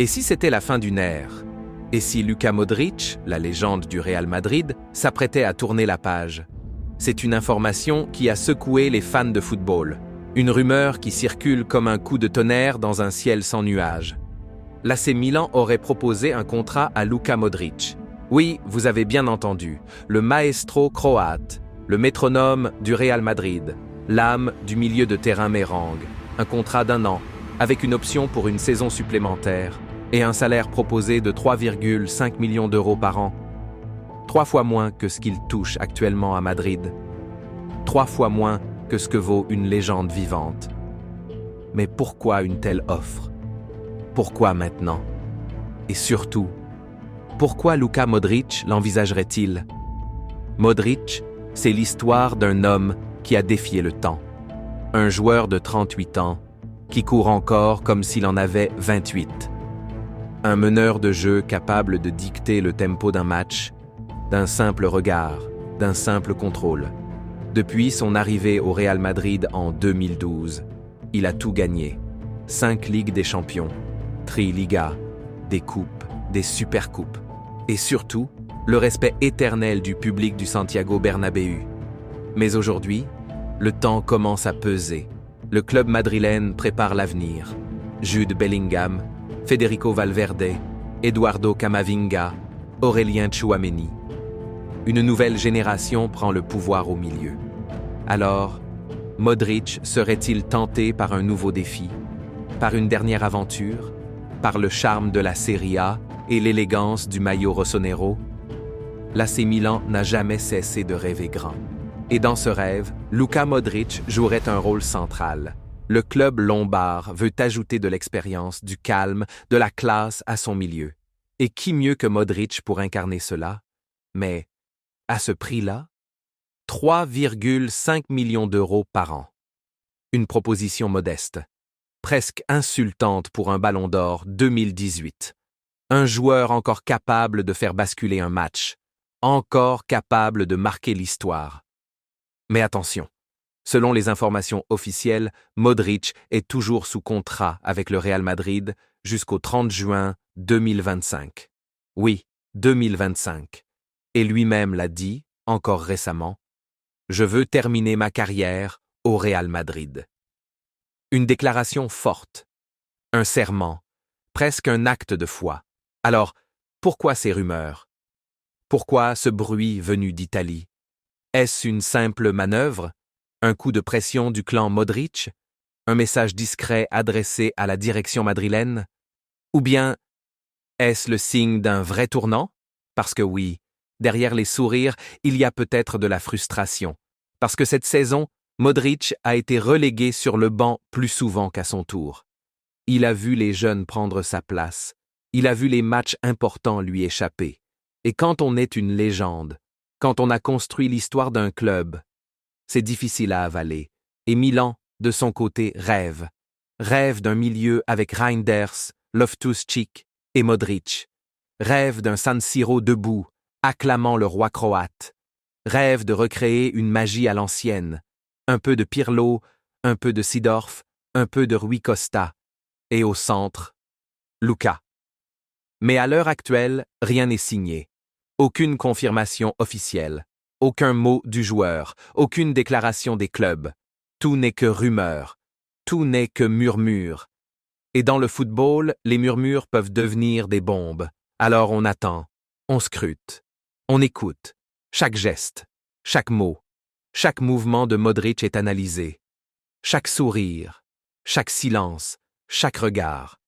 Et si c'était la fin d'une ère? Et si Luka Modric, la légende du Real Madrid, s'apprêtait à tourner la page? C'est une information qui a secoué les fans de football. Une rumeur qui circule comme un coup de tonnerre dans un ciel sans nuages. L'AC Milan aurait proposé un contrat à Luka Modric. Oui, vous avez bien entendu, le maestro croate, le métronome du Real Madrid, l'âme du milieu de terrain mérengue. Un contrat d'1 an, avec une option pour une saison supplémentaire, et un salaire proposé de 3,5 millions d'euros par an. 3 fois moins que ce qu'il touche actuellement à Madrid. 3 fois moins que ce que vaut une légende vivante. Mais pourquoi une telle offre? Pourquoi maintenant? Et surtout, pourquoi Luka Modric l'envisagerait-il? Modric, c'est l'histoire d'un homme qui a défié le temps. Un joueur de 38 ans qui court encore comme s'il en avait 28. Un meneur de jeu capable de dicter le tempo d'un match, d'un simple regard, d'un simple contrôle. Depuis son arrivée au Real Madrid en 2012, il a tout gagné. 5 Ligues des Champions, Tri-Liga, des coupes, des supercoupes. Et surtout, le respect éternel du public du Santiago Bernabéu. Mais aujourd'hui, le temps commence à peser. Le club madrilène prépare l'avenir. Jude Bellingham, Federico Valverde, Eduardo Camavinga, Aurélien Tchouaméni. Une nouvelle génération prend le pouvoir au milieu. Alors, Modric serait-il tenté par un nouveau défi, par une dernière aventure, par le charme de la Serie A et l'élégance du maillot rossonero? L'AC Milan n'a jamais cessé de rêver grand. Et dans ce rêve, Luka Modric jouerait un rôle central. Le club lombard veut ajouter de l'expérience, du calme, de la classe à son milieu. Et qui mieux que Modric pour incarner cela? Mais, à ce prix-là, 3,5 millions d'euros par an. Une proposition modeste, presque insultante pour un Ballon d'Or 2018. Un joueur encore capable de faire basculer un match, encore capable de marquer l'histoire. Mais attention, selon les informations officielles, Modric est toujours sous contrat avec le Real Madrid jusqu'au 30 juin 2025. Oui, 2025. Et lui-même l'a dit, encore récemment, « Je veux terminer ma carrière au Real Madrid ». Une déclaration forte, un serment, presque un acte de foi. Alors, pourquoi ces rumeurs? Pourquoi ce bruit venu d'Italie? Est-ce une simple manœuvre? Un coup de pression du clan Modric? Un message discret adressé à la direction madrilène? Ou bien, est-ce le signe d'un vrai tournant? Parce que oui, derrière les sourires, il y a peut-être de la frustration. Parce que cette saison, Modric a été relégué sur le banc plus souvent qu'à son tour. Il a vu les jeunes prendre sa place. Il a vu les matchs importants lui échapper. Et quand on est une légende, quand on a construit l'histoire d'un club, c'est difficile à avaler. Et Milan, de son côté, rêve. Rêve d'un milieu avec Reinders, Loftus-Cheek et Modric. Rêve d'un San Siro debout, acclamant le roi croate. Rêve de recréer une magie à l'ancienne. Un peu de Pirlo, un peu de Seedorf, un peu de Rui Costa. Et au centre, Luka. Mais à l'heure actuelle, rien n'est signé. Aucune confirmation officielle, aucun mot du joueur, aucune déclaration des clubs. Tout n'est que rumeur, tout n'est que murmure. Et dans le football, les murmures peuvent devenir des bombes. Alors on attend, on scrute, on écoute. Chaque geste, chaque mot, chaque mouvement de Modric est analysé. Chaque sourire, chaque silence, chaque regard.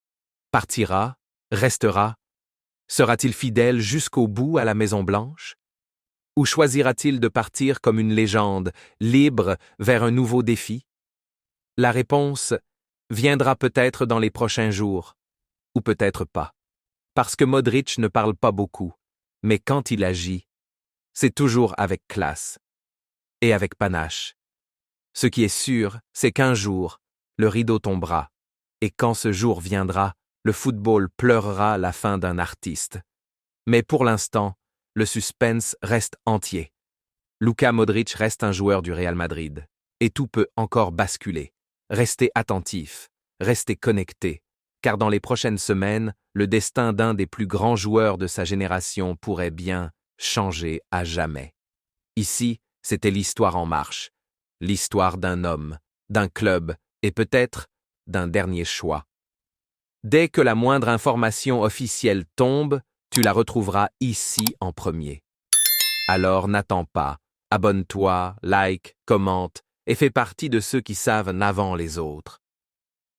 Partira, restera. Sera-t-il fidèle jusqu'au bout à la Maison-Blanche? Ou choisira-t-il de partir comme une légende, libre vers un nouveau défi? La réponse viendra peut-être dans les prochains jours, ou peut-être pas. Parce que Modric ne parle pas beaucoup, mais quand il agit, c'est toujours avec classe et avec panache. Ce qui est sûr, c'est qu'un jour, le rideau tombera, et quand ce jour viendra, le football pleurera la fin d'un artiste. Mais pour l'instant, le suspense reste entier. Luka Modric reste un joueur du Real Madrid, et tout peut encore basculer. Restez attentif, restez connectés. car dans les prochaines semaines, le destin d'un des plus grands joueurs de sa génération pourrait bien changer à jamais. Ici, c'était l'histoire en marche, l'histoire d'un homme, d'un club et peut-être d'un dernier choix. Dès que la moindre information officielle tombe, tu la retrouveras ici en premier. Alors n'attends pas, abonne-toi, like, commente et fais partie de ceux qui savent n'avant les autres.